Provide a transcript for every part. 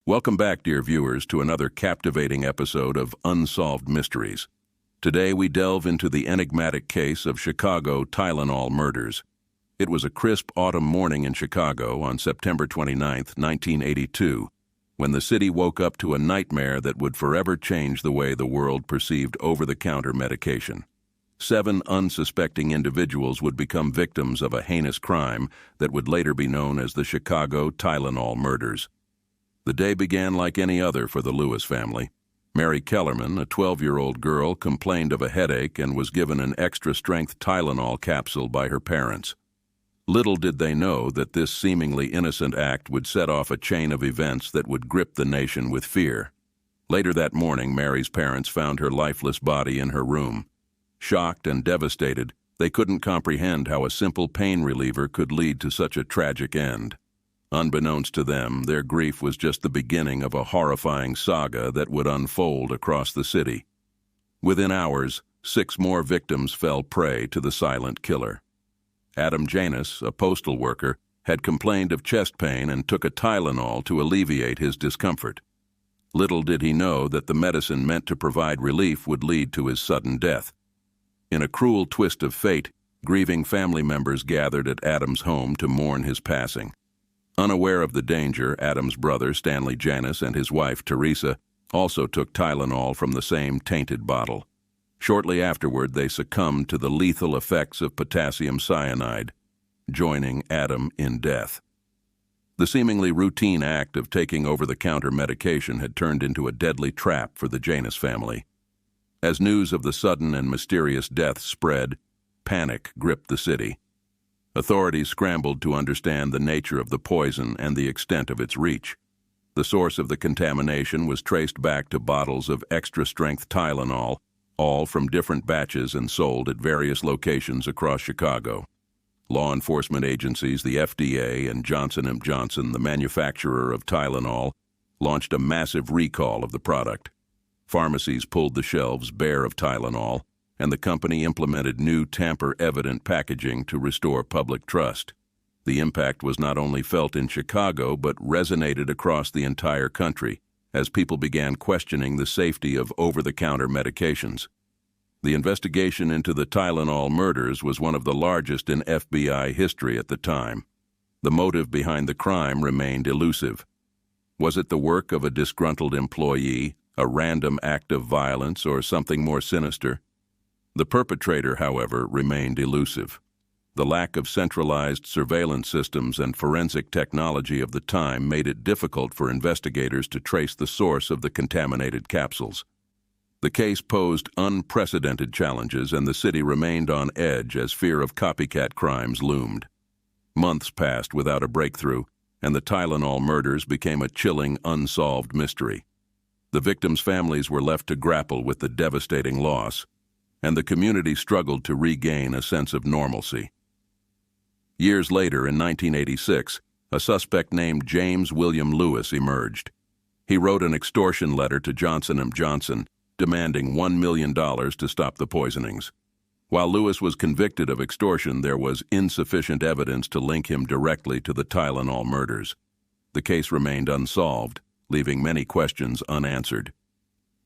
Welcome back, dear viewers, to another captivating episode of Unsolved Mysteries. Today we delve into the enigmatic case of Chicago Tylenol murders. It was a crisp autumn morning in Chicago on September 29, 1982, when the city woke up to a nightmare that would forever change the way the world perceived over-the-counter medication. 7 unsuspecting individuals would become victims of a heinous crime that would later be known as the Chicago Tylenol murders. The day began like any other for the Lewis family. Mary Kellerman, a 12-year-old girl, complained of a headache and was given an extra-strength Tylenol capsule by her parents. Little did they know that this seemingly innocent act would set off a chain of events that would grip the nation with fear. Later that morning, Mary's parents found her lifeless body in her room. Shocked and devastated, they couldn't comprehend how a simple pain reliever could lead to such a tragic end. Unbeknownst to them, their grief was just the beginning of a horrifying saga that would unfold across the city. Within hours, 6 more victims fell prey to the silent killer. Adam Janus, a postal worker, had complained of chest pain and took a Tylenol to alleviate his discomfort. Little did he know that the medicine meant to provide relief would lead to his sudden death. In a cruel twist of fate, grieving family members gathered at Adam's home to mourn his passing. Unaware of the danger, Adam's brother, Stanley Janus, and his wife, Teresa, also took Tylenol from the same tainted bottle. Shortly afterward, they succumbed to the lethal effects of potassium cyanide, joining Adam in death. The seemingly routine act of taking over-the-counter medication had turned into a deadly trap for the Janus family. As news of the sudden and mysterious death spread, panic gripped the city. Authorities scrambled to understand the nature of the poison and the extent of its reach. The source of the contamination was traced back to bottles of extra-strength Tylenol, all from different batches and sold at various locations across Chicago. Law enforcement agencies, the FDA and Johnson & Johnson, the manufacturer of Tylenol, launched a massive recall of the product. Pharmacies pulled the shelves bare of Tylenol, and the company implemented new tamper-evident packaging to restore public trust. The impact was not only felt in Chicago, but resonated across the entire country as people began questioning the safety of over-the-counter medications. The investigation into the Tylenol murders was one of the largest in FBI history at the time. The motive behind the crime remained elusive. Was it the work of a disgruntled employee, a random act of violence, or something more sinister? The perpetrator, however, remained elusive. The lack of centralized surveillance systems and forensic technology of the time made it difficult for investigators to trace the source of the contaminated capsules. The case posed unprecedented challenges, and the city remained on edge as fear of copycat crimes loomed. Months passed without a breakthrough, and the Tylenol murders became a chilling, unsolved mystery. The victims' families were left to grapple with the devastating loss, and the community struggled to regain a sense of normalcy. Years later, in 1986, a suspect named James William Lewis emerged. He wrote an extortion letter to Johnson & Johnson, demanding $1 million to stop the poisonings. While Lewis was convicted of extortion, there was insufficient evidence to link him directly to the Tylenol murders. The case remained unsolved, leaving many questions unanswered.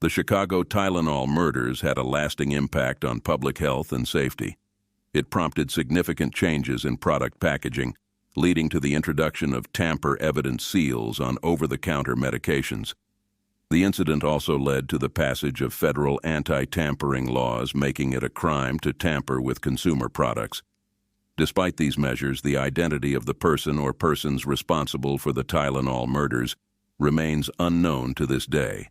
The Chicago Tylenol murders had a lasting impact on public health and safety. It prompted significant changes in product packaging, leading to the introduction of tamper-evident seals on over-the-counter medications. The incident also led to the passage of federal anti-tampering laws, making it a crime to tamper with consumer products. Despite these measures, the identity of the person or persons responsible for the Tylenol murders remains unknown to this day.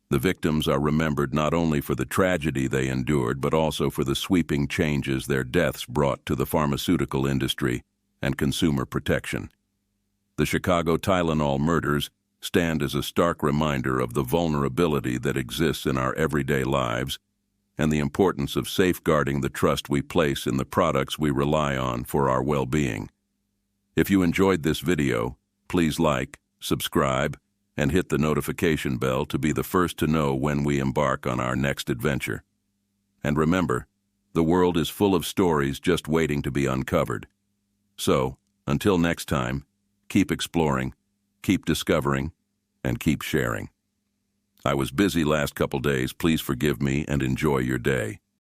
The victims are remembered not only for the tragedy they endured, but also for the sweeping changes their deaths brought to the pharmaceutical industry and consumer protection. The Chicago Tylenol murders stand as a stark reminder of the vulnerability that exists in our everyday lives and the importance of safeguarding the trust we place in the products we rely on for our well-being. If you enjoyed this video, please like, subscribe, and hit the notification bell to be the first to know when we embark on our next adventure. And remember, the world is full of stories just waiting to be uncovered. So, until next time, keep exploring, keep discovering, and keep sharing. I was busy last couple days. Please forgive me and enjoy your day.